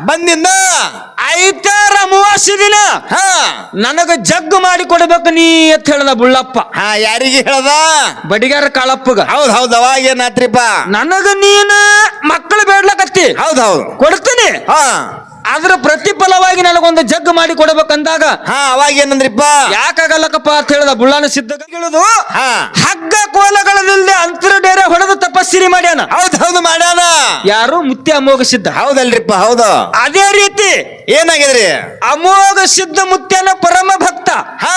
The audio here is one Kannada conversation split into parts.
ಬಂದಿಂದ ಐತಾರ ಅಮಾವಾಸ್ಯೆ ದಿನ ಹಾ ನನಗ ಜಗ್ಗು ಮಾಡಿ ಕೊಡ್ಬೇಕು ನೀ ಅಂತ ಹೇಳ್ದ ಬುಳ್ಳಪ್ಪ. ಹಾ ಯಾರಿಗೆ ಹೇಳ್ದ? ಬಡಿಗಾರ ಕಾಳಪ್ಪಗ. ಹೌದ್ ಅವಾಗ ಏನಾತ್ರಿಪ್ಪ? ನನಗ ನೀನು ಮಕ್ಕಳು ಬೇಡ್ಲಕತ್ತಿ, ಹೌದ್ ಕೊಡ್ತೀನಿ, ಹಾ ಅದ್ರ ಪ್ರತಿಫಲವಾಗಿ ನನಗೊಂದು ಜಗ್ಗು ಮಾಡಿ ಕೊಡ್ಬೇಕಂದಾಗ ಹಾ ಅವಾಗ ಏನಂದ್ರಿಪ್ಪ? ಯಾಕಾಗಲ್ಲಕಪ್ಪ ಅಂತ ಹೇಳ್ದ ಬುಳ್ಳಾನ ಸಿದ್ಧ ಕೇಳುದು. ಹಾ ಹಗ್ಗ ಕೋಲಗಳದಿಲ್ದೆ ಅಂತರ ಡೇರೆ ಹೊಡೆದು ತಪಸ್ಸಿರಿ ಮಾಡ್ಯಾನ. ಹೌದ್ ಮಾಡ್ಯಾನ. ಯಾರು? ಮುತ್ಯ ಅಮೋಘ ಸಿದ್ಧ. ಹೌದಲ್ರಿಪ್ಪ? ಹೌದು. ಅದೇ ರೀತಿ ಏನಾಗಿದ್ರಿ? ಅಮೋಘ ಸಿದ್ಧ ಮುತ್ಯನ ಪರಮ ಭಕ್ತ. ಹಾ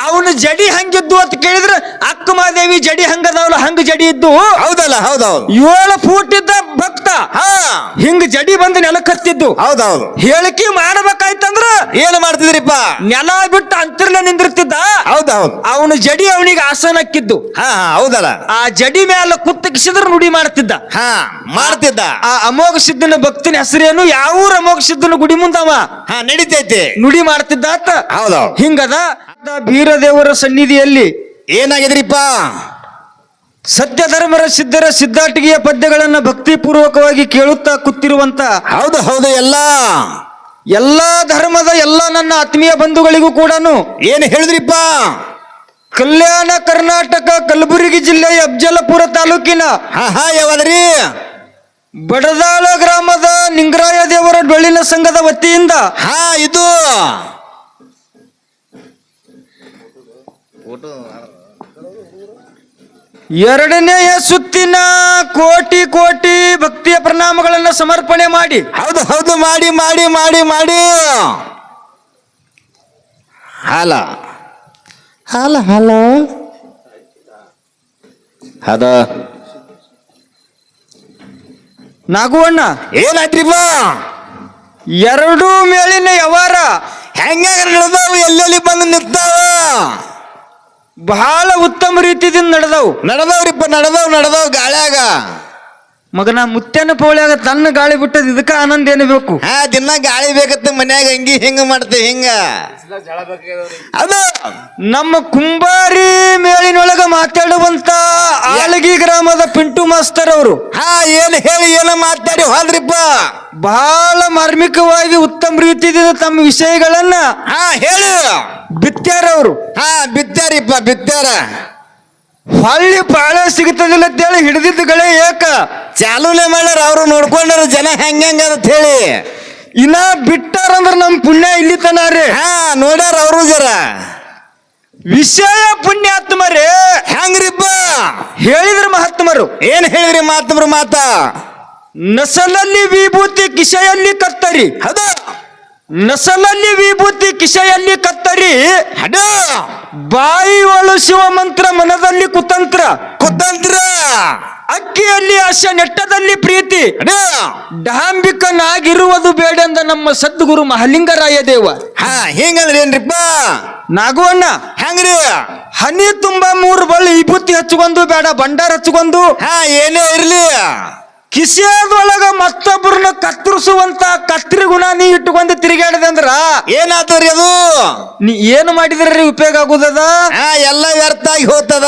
ಅವನು ಜಡಿ ಹಂಗಿದ್ದು ಅಂತ ಕೇಳಿದ್ರೆ ಅಕ್ಕ ಮಾದೇವಿ ಜಡಿ ಹಂಗದವಲ್ಲ, ಹಂಗ ಜಡಿ ಇದ್ದು. ಹೌದಲ್ಲ? ಹೌದೌದು. 7 ಫೂಟ್ ಇದ್ದ ಭಕ್ತ. ಹಾ ಹಿಂಗ ಜಡಿ ಬಂದು ನೆಲಕ್ಕತ್ತಿದ್ದು. ಹೌದೌದು. ಹೇಳಿಕೆ ಮಾಡ್ಬೇಕಾಯ್ತಂದ್ರ ಏನ್ ಮಾಡ್ತಿದ್ರಿಪ್ಪ? ನೆಲ ಬಿಟ್ಟು ಅಂತರ್ಲೆ ನಿಂದಿರ್ತಿದ್ದ. ಹೌದೌದು. ಅವನು ಜಡಿ ಅವನಿಗೆ ಆಸನಕ್ಕಿದ್ದು. ಹಾ ಹೌದಲ್ಲ? ಆ ಜಡಿ ಮೇಲೆ ಕುತ್ತಕಿಸಿದ್ರೆ ನುಡಿ ಮಾಡ್ತಿದ್ದ. ಹಾ ಮಾಡ್ತಿದ್ದ. ಆ ಅಮೋಘ ಸಿದ್ಧನ ಭಕ್ತನ ಹೆಸರೇನು? ಯಾವ ಅಮೋಘ ಸಿದ್ಧನ ಗುಡಿ ಮುಂದವ ಹಾ ನಡೀತೈತಿ, ನುಡಿ ಮಾಡ್ತಿದ್ದ ಅಂತ. ಹೌದೌದು. ಹಿಂಗದ ಬೀರದೇವರ ಸನ್ನಿಧಿಯಲ್ಲಿ ಏನಾಗಿದ್ರಿಪ್ಪ? ಸತ್ಯಧರ್ಮರ ಸಿದ್ಧರ ಸಿದ್ಧಾಟಿಗೆಯ ಪದ್ಯಗಳನ್ನ ಭಕ್ತಿ ಪೂರ್ವಕವಾಗಿ ಕೇಳುತ್ತಾ ಕೂತಿರುವಂತ ಹೌದು ಎಲ್ಲಾ ಧರ್ಮದ ಎಲ್ಲಾ ನನ್ನ ಆತ್ಮೀಯ ಬಂಧುಗಳಿಗೂ ಕೂಡ ಏನ್ ಹೇಳಿದ್ರಿಪ್ಪ? ಕಲ್ಯಾಣ ಕರ್ನಾಟಕ ಕಲಬುರಗಿ ಜಿಲ್ಲೆಯ ಅಫಜಲಪುರ ತಾಲೂಕಿನ ಹಾ ಯಾವದ್ರಿ? ಬಡದಾಳ ಗ್ರಾಮದ ನಿಂಗರಾಯ ದೇವರ ಡೊಳ್ಳಿನ ಸಂಘದ ವತಿಯಿಂದ ಹಾ ಇದು ಎರಡನೆಯ ಸುತ್ತಿನ ಕೋಟಿ ಕೋಟಿ ಭಕ್ತಿಯ ಪ್ರಣಾಮಗಳನ್ನ ಸಮರ್ಪಣೆ ಮಾಡಿ ಹೌದು ಮಾಡಿ ಮಾಡಿ ಮಾಡಿ ಮಾಡಿ ಹಾಲ ಹಾಲ ಹಾಲ ಅದ ನಾಗುವಣ್ಣ ಏನಾಯ್ತ್ರಿಪ್ಪ? 2 ಮೇಲಿನ ವ್ಯವಹಾರ ಹೆಂಗ ನಡೆದವು? ಎಲ್ಲೆಲ್ಲಿ ಬಂದು ನಿಂತಾವ? ಬಹಳ ಉತ್ತಮ ರೀತಿಯಿಂದ ನಡೆದವ್ರಿಪ್ಪ. ನಡೆದವ್ ಗಾಳ್ಯಾಗ. ಮಗನ ಮುತ್ಯನ ಪೌಳ್ಯಾಗ ತನ್ನ ಗಾಳಿ ಬಿಟ್ಟದ ಇದಕ್ಕ ಆನಂದ ಏನು ಬೇಕು? ಹಾ ದಿನ ಗಾಳಿ ಬೇಕತ್ತ ಮನ್ಯಾಗ. ಹಿಂಗ ಮಾಡ್ತೆ ಹಿಂಗ ಅದು ನಮ್ಮ ಕುಂಬಾರಿ ಮೇಳಿನೊಳಗ ಮಾತಾಡುವಂತ ಆಳಗಿ ಗ್ರಾಮದ ಪಿಂಟು ಮಾಸ್ತರ್ ಅವರು ಹಾ ಏನ್ ಹೇಳಿ ಏನ ಮಾತಾಡಿ ಹೋದ್ರಿಪ್ಪ. ಬಹಳ ಮಾರ್ಮಿಕವಾಗಿ ಉತ್ತಮ ರೀತಿಯಿಂದ ತಮ್ಮ ವಿಷಯಗಳನ್ನ ಹಾ ಹೇಳಿ ಬಿತ್ಯಾರ ಅವರು. ಹಾ ಬಿತ್ತಾರಿಪ್ಪ ಬಿತ್ತಾರ. ಹೊಳ್ಳಿ ಬಾಳ ಸಿಗುತ್ತದಿಲ್ಲ ಅಂತೇಳಿ ಹಿಡಿದಿದ್ದುಗಳೇ ಏಕ ಚಾಲೂಲೆ ಮಾಡ್ಯಾರ. ಅವ್ರು ನೋಡ್ಕೊಂಡ್ರ ಜನ ಹೆಂಗ ಅಂತ ಹೇಳಿ. ಇನ್ನ ಬಿಟ್ಟಾರಂದ್ರ ನಮ್ ಪುಣ್ಯ ಇಲ್ಲಿ ತನಾರಿ. ಹಾ ನೋಡ್ಯಾರ ಅವರು ಜರ ವಿಷಯ ಪುಣ್ಯಾತ್ಮರೇ. ಹೆಂಗ್ರಿಪ್ಪ ಹೇಳಿದ್ರ ಮಹಾತ್ಮರು ಏನ್ ಹೇಳಿದ್ರಿ? ಮಾತಮ್ರ ಮಾತ ನಸಲಲ್ಲಿ ವಿಭೂತಿ ಕಿಸೆಯಲ್ಲಿ ಕತ್ತರಿ. ಅದು ನಸಲಲ್ಲಿ ವಿಭೂತಿ ಕಿಸೆಯಲ್ಲಿ ಕತ್ತರಿ. ಅದು ಬಾಯಿ ಒಳು ಶಿವ ಮಂತ್ರ ಮನದಲ್ಲಿ ಕುತಂತ್ರ. ಅಕ್ಕಿಯಲ್ಲಿ ಆಶೆ ನೆಟ್ಟದಲ್ಲಿ ಪ್ರೀತಿ. ಡಾಂಬಿಕನಾಗಿರುವುದು ಬೇಡೆಂದ ನಮ್ಮ ಸದ್ಗುರು ಮಹಾಲಿಂಗರಾಯ ದೇವ. ಹಾ ಹಿಂಗಂದ್ರಿ ಏನ್ರಿಪ್ಪ? ನಾಗುವಣ್ಣ ಹೆಂಗ್ರಿ? ಹನಿ ತುಂಬಾ 3 ಬಳ್ಳಿ ವಿಭೂತಿ ಹಚ್ಕೊಂಡು ಬೇಡ, ಭಂಡಾರ ಹಚ್ಕೊಂಡು ಹಾ ಏನೇ ಇರ್ಲಿ ಕಿಸೆಯದೊಳಗ ಮತ್ತೊಬ್ಬರನ್ನ ಕತ್ತರಿಸುವಂತ ಕತ್ರಿ ಗುಣ ನೀ ಇಟ್ಟುಕೊಂಡು ತಿರುಗಾಡಿದೆ ಅಂದ್ರ ಏನಾತವ್ರಿ? ಅದು ನೀ ಏನು ಮಾಡಿದ್ರಿ ಉಪಯೋಗ ಆಗುದದ? ಹಾ ಎಲ್ಲ ವ್ಯರ್ಥ ಆಗಿ ಹೋಗ್ತದ.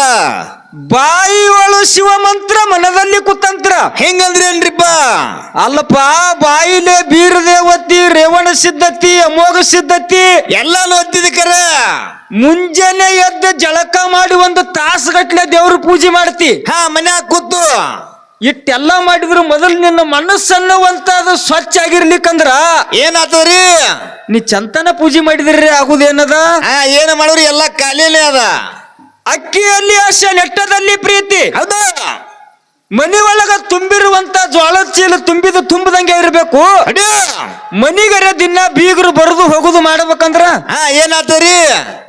ಬಾಯಿ ಒಳು ಶಿವ ಮಂತ್ರ ಮನದಲ್ಲಿ ಕುತಂತ್ರ. ಹೆಂಗಂದ್ರಿ ಏನ್ರಿಪ್ಪ? ಅಲ್ಲಪ್ಪ, ಬಾಯಿಲೆ ಬೀರದೇವತಿ, ರೇವಣ ಸಿದ್ಧತಿ, ಅಮೋಘ ಸಿದ್ಧತಿ ಎಲ್ಲಾನು ಓದ್ತಿದ್ದಕ್ಕರ ಮುಂಜಾನೆ ಎದ್ದು ಜಳಕ ಮಾಡಿ 1 ತಾಸುಗಟ್ಲೆ ದೇವ್ರ ಪೂಜೆ ಮಾಡ್ತಿ. ಹಾ ಮನ್ಯಾಗ ಕೂತು ಇಟ್ಟೆಲ್ಲ ಮಾಡಿದ್ರು ಮೊದಲು ನಿನ್ನ ಮನಸ್ಸನ್ನುವಂತದು ಸ್ವಚ್ಛ ಆಗಿರ್ಲಿಕ್ಕಂದ್ರ ಏನಾತವ್ರಿ? ನೀ ಚಂತನ ಪೂಜೆ ಮಾಡಿದ್ರಿ ಆಗುದೇನದ? ಹಾ ಏನ ಮಾಡೋರಿ? ಎಲ್ಲ ಖಾಲಿನೇ ಅದ. ಅಕ್ಕಿಯಲ್ಲಿ ಆಶೆ ನೆಟ್ಟದಲ್ಲಿ ಪ್ರೀತಿ. ಹೌದಾ? ಮನಿ ಒಳಗ ತುಂಬಿರುವಂತ ಜ್ವಾಳದ ಚೀಲ ತುಂಬದಂಗೆ ಇರಬೇಕು. ಮನಿಗರೆ ದಿನ ಬೀಗರು ಬರುದು ಹೋಗುದು ಮಾಡ್ಬೇಕಂದ್ರ ಹಾ ಏನಾತವ್ರಿ?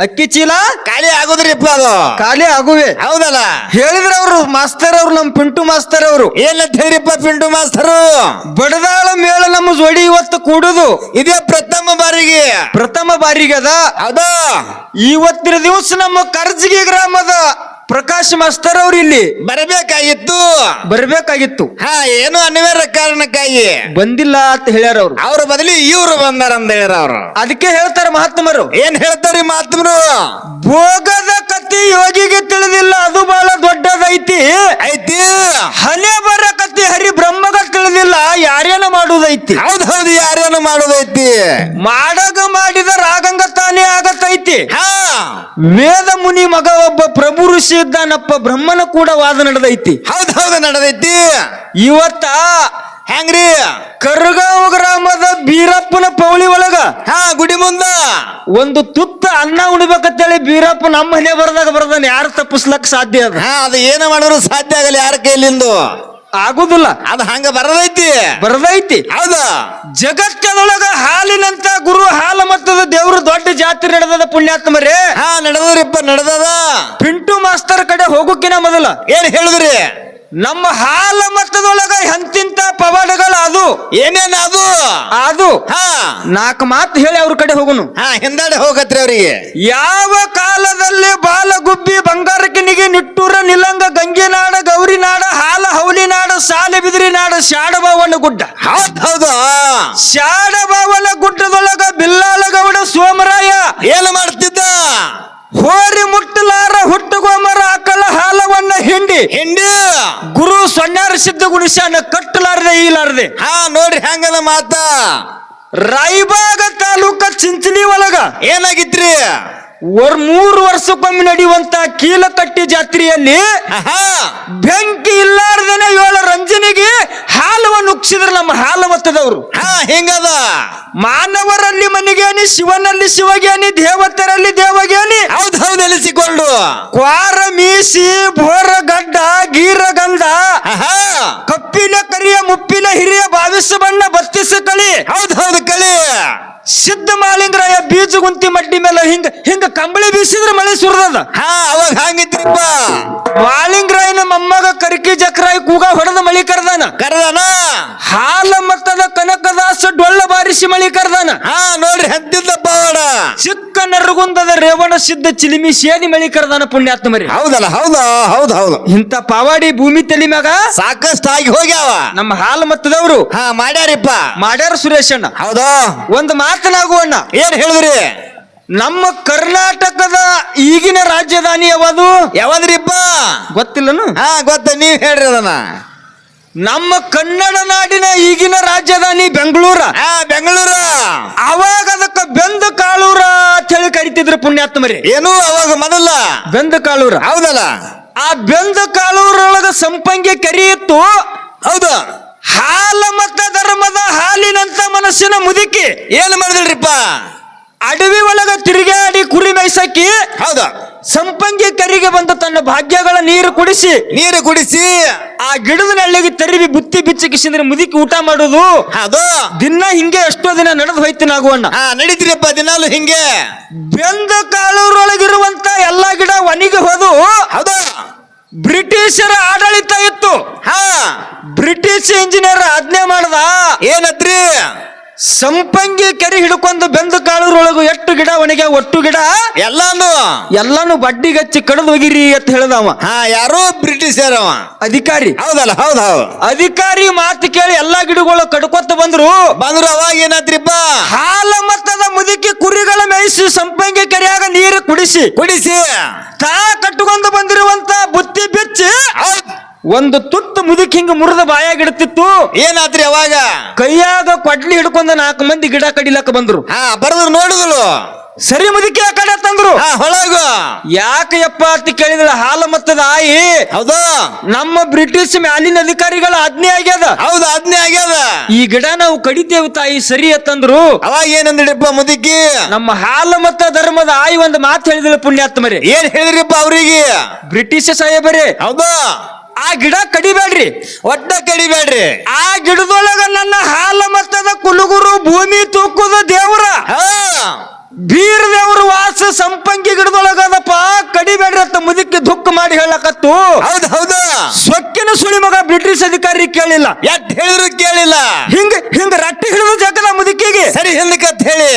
ಅಕ್ಕಿ ಚೀಲ ಖಾಲಿ ಆಗುದ್ರಿಪ್ಪ. ಅದು ಖಾಲಿ ಆಗುವೆ. ಹೌದಲ್ಲ? ಹೇಳಿದ್ರ ಅವರು ಮಾಸ್ತರ್ ಅವರು, ನಮ್ ಪಿಂಟು ಮಾಸ್ತರ್ ಅವರು. ಏನಂತ ಹೇಳಿಪ್ಪ ಪಿಂಟು ಮಾಸ್ತರು? ಬಡದಾಳ ಮೇಳ ನಮ್ಮ ಜೋಡಿ ಇವತ್ತು ಕೂಡುದು ಇದೇ ಪ್ರಥಮ ಬಾರಿಗೆ ಅದ. ಹೌದಾ? ಇವತ್ತಿನ ದಿವಸ ನಮ್ಮ ಕರ್ಜಗಿ ಗ್ರಾಮದ ಪ್ರಕಾಶ್ ಮಾಸ್ತರ್ ಅವ್ರು ಇಲ್ಲಿ ಬರಬೇಕಾಗಿತ್ತು. ಹಾ ಏನು ಅನಿವಾರ್ಯ ಕಾರಣಕ್ಕಾಗಿ ಬಂದಿಲ್ಲ ಅಂತ ಹೇಳ್ಯಾರ ಅವ್ರು. ಅವ್ರ ಬದಲಿ ಇವ್ರು ಬಂದಾರ ಅಂತ ಹೇಳ್ಯಾರ ಅವ್ರು. ಅದಕ್ಕೆ ಹೇಳ್ತಾರ ಮಹಾತ್ಮರು. ಏನ್ ಹೇಳ್ತಾರಿ ಮಹಾತ್ಮರು? ಭೋಗದ ಕತಿ ಯೋಗಿಗೆ ತಿಳಿದಿಲ್ಲ, ಅದು ಬಹಳ ದೊಡ್ಡದೈತಿ. ಐತಿ. ಹಣೆ ಬರ ಕತಿ ಹರಿ ಬ್ರಹ್ಮಗ ತಿಳಿದಿಲ್ಲ, ಯಾರೇನ ಮಾಡುವುದೈತಿ. ಹೌದು ಯಾರೇನು ಮಾಡೋದೈತಿ. ಮಾಡಿದ ರಾಗಂಗ ತಾನೇ ಆಗತೈತಿ. ಹಾ ವೇದ ಮುನಿ ಮಗ ಒಬ್ಬ ಪ್ರಭು ಋಷಿ ಇದ್ದಾನಪ್ಪ, ಬ್ರಹ್ಮನ ಕೂಡ ವಾದ ನಡೆದೈತಿ. ಹೌದು ನಡೆದೈತಿ. ಇವತ್ತ ಹೆಂಗ್ರಿ ಕರ್ಗಾಂವ ಗ್ರಾಮದ ಬೀರಪ್ಪನ ಪೌಳಿ ಒಳಗ ಗುಡಿ ಮುಂದ ಒಂದು ತುತ್ತ ಅನ್ನ ಉಣ್ಬೇಕಂತೇಳಿ ಬೀರಪ್ಪ ನಮ್ಮ ಮನೆ ಬರ್ದಾನ. ಯಾರು ತಪ್ಪಿಸ್ಲಕ್ ಸಾಧ್ಯ ಅದ? ಅದು ಏನ ಮಾಡಿದ್ರು ಸಾಧ್ಯ ಆಗಲ್ಲ ಯಾರ ಕೈಲಿಂದು. ಆಗುದಿಲ್ಲ. ಅದು ಹಂಗ ಬರದೈತಿ. ಹೌದು. ಜಗತ್ತದೊಳಗ ಹಾಲಿನಂತ ಗುರು ಹಾಲ ಮತ್ತದ ದೇವ್ರು ದೊಡ್ಡ ಜಾತ್ರೆ ನಡೆದದ ಪುಣ್ಯಾತ್ಮರೇ. ನಡೆದದ. ಪಿಂಟು ಮಾಸ್ತರ್ ಕಡೆ ಹೋಗೋಕಿನ ಮೊದಲ ಏನ್ ಹೇಳಿದ್ರಿ? ನಮ್ಮ ಹಾಲ ಮತ್ತದೊಳಗ ಎಂತಿಂತ ಪವಾಡಗಳು ಅದು ಏನೇನ ಅದು ನಾಲ್ಕು ಮಾತು ಹೇಳಿ ಅವ್ರ ಕಡೆ ಹೋಗುನು. ಹಿಂದಾಡೆ ಹೋಗತ್ರಿ ಅವ್ರಿಗೆ. ಯಾವ ಕಾಲದಲ್ಲಿ ಬಾಲಗುಬ್ಬಿ ಬಂಗಾರಕಿನಿಗೆ ನಿಟ್ಟೂರ ನಿಲಂಗ ಗಂಗೆನಾಡ ಗೌರಿನಾಡ ಹಾಲ ಹೌಲಿನಾಡ ಸಾಲೆ ಬಿದಿರಿ ನಾಡ ಶಾಡಬಾವನ ಗುಡ್ಡ. ಹೌದು ಶಾಡಬಾವನ ಗುಡ್ಡದೊಳಗ ಬಿಲ್ಲಾಳಗೌಡ ಸೋಮರಾಯ ಏನು ಮಾಡ್ತಿದ್ದ? ಹೋರಿ ಮುಟ್ಟಲಾರ ಹುಟ್ಟುಗೋಮರ ಆಕಳ ಹಾಲವನ್ನ ಹಿಂಡಿ ಗುರು ಸೊನ್ಯಾರ ಸಿದ್ಧ ಗುಣಿಸ್ಯಾನ ಕಟ್ಟಲಾರದೆ ಈಲಾರದೆ. ನೋಡ್ರಿ ಹಂಗದ ಮಾತ. ರಾಯಬಾಗ ತಾಲೂಕ ಚಿಂಚಲಿ ಒಳಗ ಏನಾಗಿತ್ರಿ? 3 ವರ್ಷಕ್ಕೊಮ್ಮೆ ನಡೆಯುವಂತ ಕೀಲಕಟ್ಟಿ ಜಾತ್ರೆಯಲ್ಲಿ ಬೆಂಕಿ ಇಲ್ಲಾರ್ದೇನೆ 7 ರಂಜನಿಗೆ ಹಾಲವನ್ನು ಉಕ್ಸಿದ್ರು ನಮ್ಮ ಹಾಲ ಮತ್ತದವರು. ಹಿಂಗದ. ಮಾನವರಲ್ಲಿ ಮನಿಗೇನಿ, ಶಿವನಲ್ಲಿ ಶಿವಗೇನಿ, ದೇವತರಲ್ಲಿ ದೇವಗೇನಿ. ಹೌದು ನೆಲೆಸಿಕೊಂಡು ಕ್ವಾರ ಮೀಸಿ ಬೋರ ಗಡ್ಡ ಗೀರಗಂಧ ಕಪ್ಪಿನ ಕರಿಯ ಮುಪ್ಪಿನ ಹಿರಿಯ ಭಾವಿಸ ಬಣ್ಣ ಬತ್ತಿಸ ಕಳಿ. ಹೌದು ಕಳಿ. ಸಿದ್ಧ ಮಾಲಿಂಗರಾಯ ಬೀಜ ಗುಂತಿ ಮಡ್ಡಿ ಮೇಲೆ ಹಿಂಗ ಕಂಬಳಿ ಬೀಸಿದ್ರೆ ಮಳೆ ಸುರದದ. ಅವಾಗ ಹಂಗಿದ್ರಿಪ್ಪ. ಮಾಲಿಂಗರಾಯನ ಮೊಮ್ಮಗ ಕರಿಕಿ ಜಕ್ರಾಯಿ ಕೂಗ ಹೊಡೆದ ಮಳಿ ಕರ್ದಾನ. ಹಾಲ ಮತ್ತದ ಕನಕದಾಸ ಡೊಳ್ಳ ಬಾರಿಸಿ ಮಳಿ ಕರ್ದಾನ. ನೋಡ್ರಿ ಹಂತಿದ್ದಪ್ಪ ಅವಡ. ಚಿಕ್ಕ ನರಗುಂದದ ರೇವಣ ಸಿದ್ಧ ಚಿಲಿಮಿ ಸೇದಿ ಮಳಿ ಕರ್ದಾನ ಪುಣ್ಯಾತ್ಮರಿ. ಹೌದಲ್ಲ. ಹೌದು ಇಂತ ಪವಾಡಿ ಭೂಮಿ ತಲಿ ಮ್ಯಾಗ ಸಾಕಷ್ಟು ಆಗಿ ಹೋಗ್ಯಾವ. ನಮ್ಮ ಹಾಲ ಮತ್ತದವ್ರು ಮಾಡ್ಯಾರ ಸುರೇಶಣ್ಣ. ಹೌದಾ ಒಂದು ಮಾತನಾಗುವಣ್ಣ. ಏನ್ ಹೇಳಿದ್ರಿ? ನಮ್ಮ ಕರ್ನಾಟಕದ ಈಗಿನ ರಾಜಧಾನಿ ಯಾವದ್ರಿಪ್ಪ? ಗೊತ್ತಿಲ್ಲನು? ಗೊತ್ತ, ನೀವ್ ಹೇಳ್ರಿ ಅದನ್ನ. ನಮ್ಮ ಕನ್ನಡ ನಾಡಿನ ಈಗಿನ ರಾಜಧಾನಿ ಬೆಂಗಳೂರು. ಅವಾಗ ಅದಕ್ಕ ಬೆಂದ ಕಾಳೂರ ಅಂತ ಹೇಳಿ ಕರಿತಿದ್ರು ಪುಣ್ಯಾತ್ಮರಿ. ಏನು ಅವಾಗ ಮೊದಲ ಬೆಂದ ಕಾಳೂರ? ಹೌದಲ್ಲ. ಆ ಬೆಂದ ಕಾಳೂರೊಳಗ ಸಂಪಂಗಿ ಕೆರೆ ಇತ್ತು. ಹೌದು. ಹಾಲ ಮತ ಧರ್ಮದ ಹಾಲಿನಂತ ಮನಸ್ಸಿನ ಮುದುಕಿ ಏನ್ ಮಾಡಿದ್ರಿಪ್ಪ? ಅಡವಿ ಒಳಗ ತಿರುಗಾಡಿ ಕುರಿ ಮೇಯ್ಸಕ್ಕಿ. ಹೌದಾ. ಸಂಪಂಗಿ ಕರಿಗೆ ಬಂದ ತನ್ನ ಭಾಗ್ಯಗಳ ನೀರು ಕುಡಿಸಿ ಆ ಗಿಡದ ನೆಳ್ಳಿಗೆ ತರಿವಿ ಬುತ್ತಿ ಬಿಚ್ಚಿ ಕಿಸಿದ್ರೆ ಮುದುಕಿ ಊಟ ಮಾಡುದು. ಅದು ದಿನ ಹಿಂಗೆ ಎಷ್ಟೋ ದಿನ ನಡೆದು ಹೋಯ್ತಿನಾಗುವಣ್ಣ. ನಡೀತಿರಪ್ಪ ದಿನಾಲು ಹಿಂಗೆ. ಬೆಂದ ಕಾಳೂರೊಳಗಿರುವಂತ ಎಲ್ಲಾ ಗಿಡ ಒಣಗಿ ಹೋದು. ಹೌದು. ಬ್ರಿಟಿಷರ ಆಡಳಿತ ಇತ್ತು. ಬ್ರಿಟಿಷ್ ಇಂಜಿನಿಯರ್ ಆಜ್ಞೆ ಮಾಡ್ದ. ಏನತ್ರಿ? ಸಂಪಂಗಿ ಕೆರೆ ಹಿಡ್ಕೊಂಡು ಬೆಂದ ಕಾಳೂರೊಳಗು ಎಷ್ಟು ಗಿಡ ಒಣಗ್ಯಾವ? ಒಟ್ಟು ಗಿಡ ಎಲ್ಲಾನು ಬಡ್ಡಿಗಚ್ಚಿ ಕಡದು ಹೋಗಿರಿ ಅಂತ ಹೇಳ್ದವ. ಯಾರೋ ಬ್ರಿಟಿಷರ್ ಅಧಿಕಾರಿ. ಹೌದಲ್ಲ. ಹೌದು. ಅಧಿಕಾರಿ ಮಾತು ಕೇಳಿ ಎಲ್ಲಾ ಗಿಡಗಳು ಕಡ್ಕೊತ ಬಂದ್ರು. ಅವಾಗ ಏನಾದ್ರಿಪ್ಪ? ಹಾಲ ಮತ್ತದ ಮುದುಕಿ ಕುರಿಗಳ ಮೇಯಿಸಿ ಸಂಪಂಗಿ ಕೆರೆಯಾಗ ನೀರು ಕುಡಿಸಿ ತಾ ಕಟ್ಟುಕೊಂಡು ಬಂದಿರುವಂತ ಬುತ್ತಿ ಬಿಚ್ಚಿ ಒಂದು ತುತ್ತು ಮುದುಕಿ ಹಿಂಗ ಮುರಿದ ಬಾಯಾಗಿಡ್ತಿತ್ತು. ಏನಾದ್ರಿ ಅವಾಗ? ಕೈಯಾಗ ಕೊಡ್ಲಿ ಹಿಡ್ಕೊಂಡ 4 ಮಂದಿ ಗಿಡ ಕಡಿಲಕ್ಕ ಬಂದ್ರು. ಬರದ್ರು ನೋಡುದು. ಸರಿ ಮುದುಕಿ ಆ ಕಡೆ ತಂದ್ರು. ಹೊಳಗ ಯಾಕಯ್ಯಪ್ಪ ಅಂತ ಕೇಳಿದ್ರ ಹಾಲ ಮತ್ತದ ಆಯಿ. ಹೌದು. ನಮ್ಮ ಬ್ರಿಟಿಷ್ ಮ್ಯಾಲಿನ ಅಧಿಕಾರಿಗಳ ಆಜ್ಞೆ ಆಗ್ಯದ. ಹೌದು, ಆಜ್ಞೆ ಆಗ್ಯದ. ಈ ಗಿಡ ನಾವು ಕಡಿತೇವು ತಾಯಿ ಸರಿ ಅಂತಂದ್ರು. ಅವಾಗ ಏನಂದ್ರಿಪ್ಪ ಮುದುಕಿ? ನಮ್ಮ ಹಾಲ ಮತ್ತ ಧರ್ಮದ ಆಯಿ ಒಂದು ಮಾತು ಹೇಳಿದ್ರು ಪುಣ್ಯಾತ್ಮರೇ. ಏನ್ ಹೇಳಿದ್ರಿಪ್ಪ ಅವ್ರಿಗೆ? ಬ್ರಿಟಿಷ್ ಸಾಹೇಬರೇ, ಹೌದು, ಆ ಗಿಡ ಕಡಿಬೇಡ್ರಿ, ಒಟ್ಟ ಕಡಿಬೇಡ್ರಿ. ಆ ಗಿಡದೊಳಗ ನನ್ನ ಹಾಲ ಮತ್ತದ ಕುಲಗುರು ಭೂಮಿ ತೂಕುದ ದೇವ್ರ ಬೀರ ದೇವ್ರ ವಾಸ ಸಂಪಂಗಿ ಗಿಡದೊಳಗದಪ್ಪ, ಕಡಿಬೇಡ್ರಿ ಅಂತ ಮುದುಕಿ ದುಃಖ ಮಾಡಿ ಹೇಳಕತ್ತು. ಹೌದು. ಸೊಕ್ಕಿನ ಸುಳಿ ಮಗ ಬ್ರಿಟಿಷ್ ಅಧಿಕಾರಿ ಕೇಳಿಲ್ಲ. ಎಟ್ ಹೇಳಿದ್ರು ಕೇಳಿಲ್ಲ. ಹಿಂಗ ರಟ್ಟಿ ಹಿಡಿದು ಜಗದ ಮುದುಕಿಗೆ ಸರಿ ಹಿಂದಕತ್ ಹೇಳಿ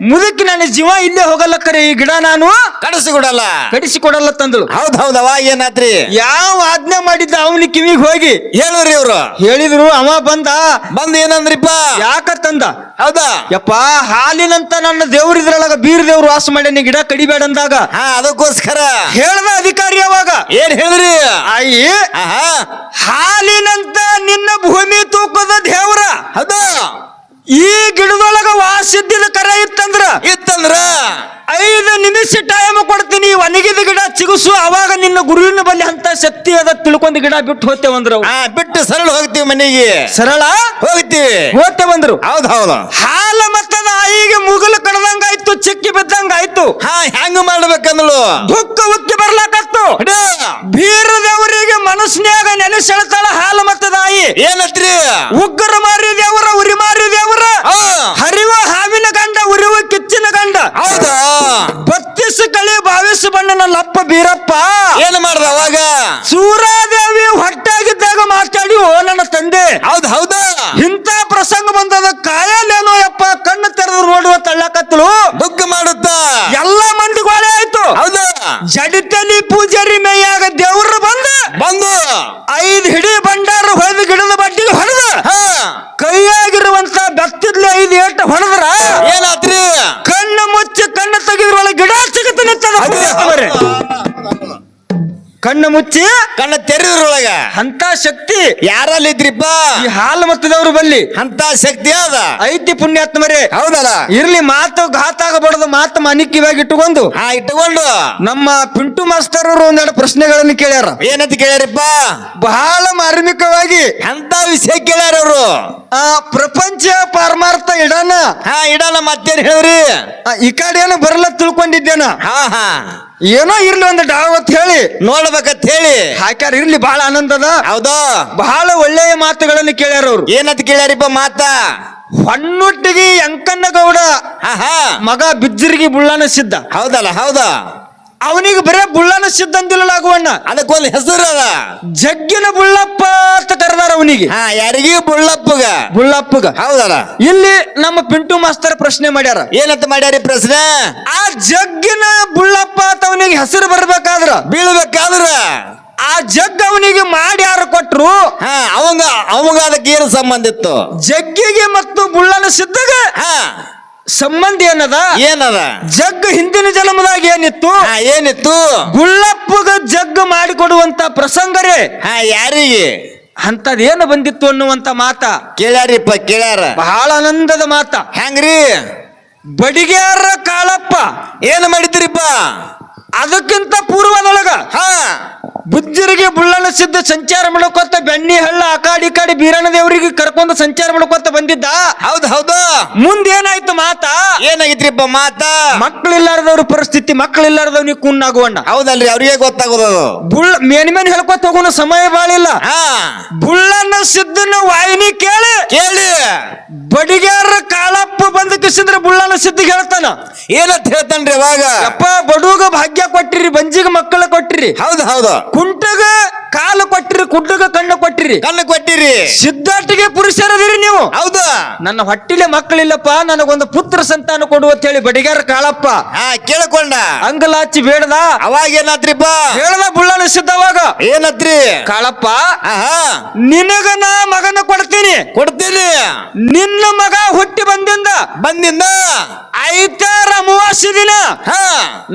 ಮುದುಕಿ ನನ್ನ ಜೀವ ಇಲ್ಲೇ ಹೋಗಲ್ಲ ಕರೆ ಈ ಗಿಡ ನಾನು ಕಡಿಸಿಕೊಡಲ್ಲ. ಕಡಿಸಿಕೊಡಲ್ಲ ತಂದಳು. ಹೌದ್ ಅವಾಗ ಏನಾತ್ರಿ? ಯಾವ ಆಜ್ಞೆ ಮಾಡಿದ್ದ ಅವನ ಕಿವಿಗೆ ಹೋಗಿ ಹೇಳುವ್ರಿ ಇವ್ರು. ಹೇಳಿದ್ರು. ಅವ ಬಂದ್ ಏನಂದ್ರಿಪ್ಪ? ಯಾಕತ್ತಂದ. ಹೌದಾ? ಯಪ್ಪ ಹಾಲಿನಂತ ನನ್ನ ದೇವ್ರ ಇದ್ರೊಳಗ ಬೀರ್ ದೇವ್ರು ವಾಸ ಮಾಡ್ಯಾನ, ಗಿಡ ಕಡಿಬೇಡ ಅಂದಾಗ ಅದಕ್ಕೋಸ್ಕರ ಹೇಳ್ದ ಅಧಿಕಾರಿ. ಅವಾಗ ಏನ್ ಹೇಳಿದ್ರಿ? ಆಯಿ ಹಾಲಿನಂತ ನಿನ್ನ ಭೂಮಿ ತೂಕದ ದೇವ್ರ ಹೌದಾ ಈ ಗಿಡದೊಳಗ ವಾಸಿದ್ದಿದ ಕರ ಇತ್ತಂದ್ರ 5 ನಿಮಿಷ ಟೈಮ್ ಕೊಡ್ತೀನಿ, ಒಣಗಿದ ಗಿಡ ಚಿಗುಸು, ಅವಾಗ ನಿನ್ನ ಗುರುವಿನ ಬಲ್ಲಿ ಅಂತ ಶಕ್ತಿ ಅದ ತಿಳ್ಕೊಂಡ್ ಗಿಡ ಬಿಟ್ಟು ಹೋಗ್ತೇವಂದ್ರ. ಬಿಟ್ಟು ಸರಳ ಹೋಗ್ತೀವಿ ಮನೆಗೆ. ಸರಳ ಹೋಗ್ತೇವಂದ್ರು. ಹೌದು ಹಾಲ ಮತ್ತದ ಆಯಿಗೆ ಮುಗಲು ಕಡ್ದಂಗಾಯ್ತು, ಚಿಕ್ಕಿ ಬಿದ್ದಂಗಾಯ್ತು. ಹೆಂಗ ಮಾಡ್ಬೇಕಂದ್ಳು ದುಃಖ ಉಕ್ಕಿ ಬರ್ಲಾಕತ್ತು. ಬೀರ ದೇವರಿಗೆ ಮನಸ್ನ್ಯಾಗ ನೆನೆಸೆಳ್ತಾಳ ಹಾಲು ಮತ್ತದ ಆಯಿ. ಏನತ್ರಿ? ಉಗ್ರ ಮಾರಿ ದೇವರ, ಉರಿ ಮಾರಿ ದೇವರ, ಹರಿವ ಹಾವಿನ ಗಂಡ, ಉರಿವ ಕಿಚ್ಚಿನ ಗಂಡ. ಹೌದಾ? 32 ಕಳಿ 22 ಬಣ್ಣನ ಲಪ್ಪ ಬೀರಪ್ಪ ಏನ್ ಮಾಡ್ದ ಅವಾಗ? ಸೂರಾದೇವಿ ಹೊಟ್ಟಾಗಿದ್ದಾಗ ಮಾತಾಡಿ, ಓ ನನ್ನ ತಂದೆ. ಹೌದಾ? ಇಂಥ ಪ್ರಸಂಗ ಬಂದದ, ಕಾಯಲ್ಲೇನೋ ಯಪ್ಪ, ಕಣ್ಣು ತೆರೆದು ನೋಡುವ ತಳ್ಳಕತ್ತಲು. ದುಃಖ ಮಾಡುತ್ತ ಎಲ್ಲ ಮಂದಿ ಗೋಳೆ ಆಯ್ತು. ಹೌದಾ? ಜಡಿತಲಿ ಪೂಜಾರಿ ಮೇಯಾಗ ದೇವ್ರು ಬಂದು 5 ಹಿಡಿ ಬಂಡಾರ ಹೊಯ್ದು ಗಿಡದ ಬಡ್ಡಿಗೆ ಹೊಡೆದ, ಕೈಯಾಗಿರುವಂತ ಬೆತ್ತಿದ್ಲೆ 5 ಏಟ ಹೊಡೆದ್ರ ಏನಾತ್ರಿ? ಕಣ್ಣು ಮುಚ್ಚಿ ಕಣ್ಣು ತೆಗೆದ್ರೊಳಗೆ ಗಿಡ ಸಿಗುತ್ತ ನಿಂತದ. ಕಣ್ಣು ಮುಚ್ಚಿ ಕಣ್ಣು ತೆರೆದ್ರೊಳಗ ಅಂತ ಶಕ್ತಿ ಯಾರಲ್ಲಿದ್ರಿಪ್ಪ? ಈ ಹಾಲು ಮತ್ತದವ್ರು ಬಲ್ಲಿ ಅಂತ ಶಕ್ತಿ ಅದ ಐತಿ ಪುಣ್ಯಾತ್ಮರೇ. ಹೌದಲ್ಲ? ಇರ್ಲಿ, ಮಾತು ಘಾತಾಗಬಾರದು, ಮಾತು ಮನಿಕ್ಕಿವಾಗಿ ಇಟ್ಟುಕೊಂಡು ನಮ್ಮ ಪಿಂಟು ಮಾಸ್ತರ್ ಅವರು ಒಂದೆರಡು ಪ್ರಶ್ನೆಗಳನ್ನು ಕೇಳ್ಯಾರ. ಏನಂತ ಕೇಳ್ಯಾರಿಪ್ಪ? ಬಹಳ ಮಾರ್ಮಿಕವಾಗಿ ಅಂತ ವಿಷಯ ಕೇಳ್ಯಾರ ಅವರು. ಪ್ರಪಂಚ ಪಾರಮಾರ್ಥ ಇಡಾನ ಇಡಾನ ಮತ್ತೇನ್ ಹೇಳ್ರಿ? ಈ ಕಡೆ ಏನೋ ಬರಲ್ಲ ತಿಳ್ಕೊಂಡಿದ್ದೇನ. ಏನೋ ಇರ್ಲಿ ಒಂದು ಡಾವತ್ ಹೇಳಿ ನೋಡ್ಬೇಕಂತ ಹೇಳಿ ಹಾಕ್ಯಾರ. ಇರ್ಲಿ, ಬಹಳ ಆನಂದದ. ಹೌದಾ? ಬಹಳ ಒಳ್ಳೆಯ ಮಾತುಗಳನ್ನು ಕೇಳ್ಯಾರ ಅವ್ರು. ಏನಂತ ಕೇಳ್ಯಾರಿಪ್ಪ ಮಾತ? ಹೊನ್ನೊಟ್ಟಿಗೆ ಅಂಕನ್ನಗೌಡ ಮಗ ಬಿಜ್ಜರಿಗೆ ಬುಳ್ಳಾನ ಸಿದ್ಧ. ಹೌದಲ್ಲ? ಹೌದಾ? ಅವನಿಗೆ ಬರೇ ಬುಳ್ಳಾನ ಸಿದ್ಧ ಅಂದಿಲ್ಲಗುವಣ್ಣ, ಅದಕ್ಕೊಂದು ಹೆಸರು ಅದ, ಜಗ್ಗಿನ ಬುಳ್ಳಪ್ಪ ಅಂತ ಕರೆದಾರ ಅವನಿಗೆ. ಯಾರಿಗೆ? ಬುಳ್ಳಪ್ಪಗ. ಹೌದಲ್ಲ? ಇಲ್ಲಿ ನಮ್ಮ ಪಿಂಟು ಮಾಸ್ತರ್ ಪ್ರಶ್ನೆ ಮಾಡ್ಯಾರ. ಏನಂತ ಮಾಡ್ಯಾರಿ ಪ್ರಶ್ನೆ? ಆ ಜಗ್ಗಿನ ಬುಳ್ಳಪ್ಪ ಅಂತ ಅವನಿಗೆ ಹೆಸರು ಬರ್ಬೇಕಾದ್ರ, ಬೀಳ್ಬೇಕಾದ್ರ ಆ ಜಗ್ ಅವನಿಗೆ ಮಾಡಿ ಯಾರು ಕೊಟ್ರು? ಅವಂಗ ಅದಕ್ಕೆ ಏನು ಸಂಬಂಧ ಇತ್ತು? ಜಗ್ಗಿಗೆ ಮತ್ತು ಬುಳ್ಳನ ಸಿದ್ಧಗ ಸಂಬಂಧ ಏನದ? ಜಗ್ ಹಿಂದಿನ ಜನ್ಮದಾಗ ಏನಿತ್ತು? ಬುಳ್ಳಪ್ಪಗ ಜಗ್ ಮಾಡಿಕೊಡುವಂತ ಪ್ರಸಂಗರೇ ಯಾರಿಗೆ ಅಂತದೇನು ಬಂದಿತ್ತು ಅನ್ನುವಂತ ಮಾತ ಕೇಳ್ಯಾರ. ಬಹಳ ಆನಂದದ ಮಾತ. ಹೆಂಗ್ರಿ? ಬಡಿಗ್ಯಾರ ಕಾಳಪ್ಪ ಏನು ಮಾಡಿದ್ರಿಪ್ಪ? ಅದಕ್ಕಿಂತ ಪೂರ್ವದೊಳಗ ಬುದ್ಧಿರಿಗೆ ಬುಳ್ಳನ ಸಿದ್ಧ ಸಂಚಾರ ಮಾಡ್ಕೊತ ಬೆಣ್ಣಿ ಹಳ್ಳ ಆ ಕಾಡಿ ಬೀರಣ್ಣ ದೇವರಿಗೆ ಕರ್ಕೊಂಡು ಸಂಚಾರ ಮಾಡ್ಕೊತ ಬಂದಿದ್ದ. ಹೌದು. ಮುಂದೆ ಏನಾಯ್ತು ಮಾತ? ಏನಾಗಿತ್ರಿಪ್ಪ ಮಾತ? ಮಕ್ಕಳಿಲ್ಲಾರ್ದವ್ರ ಪರಿಸ್ಥಿತಿ, ಮಕ್ಕಳಿಲ್ಲಾರ್ದವ್ನಿಗೆ ಕುನ್ನಾಗುವಣ್ಣ. ಹೌದಲ್ರಿ? ಅವ್ರಿಗೆ ಗೊತ್ತಾಗೋದು. ಮೇನ್ ಹೇಳ್ಕೊತ ಹೋಗೋಣ, ಸಮಯ ಬಾಳಿಲ್ಲ. ಬುಳ್ಳನ ಸಿದ್ಧನ ವಾಹಿನಿ ಕೇಳಿ ಬಡಿಗ್ಯಾರ ಕಾಳಪ್ಪ ಬಂದ ಕಿಸಿಂದ್ರ ಬುಳ್ಳನ ಸಿದ್ಧಿಗೆ ಹೇಳ್ತಾನ. ಏನಂತ ಹೇಳ್ತಾನ್ರಿ ಅವಾಗ? ಅಪ್ಪ, ಬಡುಗ ಭಾಗ್ಯ ಕೊಟ್ಟಿರಿ, ಬಂಜಿಗ ಮಕ್ಕಳ ಕೊಟ್ಟಿರಿ. ಹೌದು. ಕುಂಟಗ ಕಾಲು ಕೊಟ್ಟಿರಿ, ಕುಡ್ಡಗ ಕಣ್ಣು ಕೊಟ್ಟಿರಿ. ಸಿದ್ಧಾರ್ಥಿಗೆ ಪುರುಷರದಿರಿ ನೀವು. ಹೌದು. ನನ್ನ ಹೊಟ್ಟಿಲೆ ಮಕ್ಕಳಿಲ್ಲಪ್ಪ, ನನಗೊಂದು ಪುತ್ರ ಸಂತಾನ ಕೊಡು ಅಂತ ಹೇಳಿ ಬಡಿಗ್ಯಾರ ಕಾಳಪ್ಪ ಕೇಳ್ಕೊಂಡ. ಅಂಗಲಾಚಿ ಬೇಡದ. ಅವಾಗ ಏನಾತ್ರಿಪ್ಪ? ಹೇಳ್ದ ಬುಳ್ಳನ ಸಿದ್ಧವಾಗ. ಏನತ್ರಿ? ಕಾಳಪ್ಪ, ನಿನಗ ನಾ ಮಗನ ಕೊಡ್ತೀನಿ. ನಿನ್ನ ಮಗ ಹುಟ್ಟಿ ಬಂದಿಂದ ಐತಾರ ಅಮಾವಾಸ್ಯೆ ದಿನ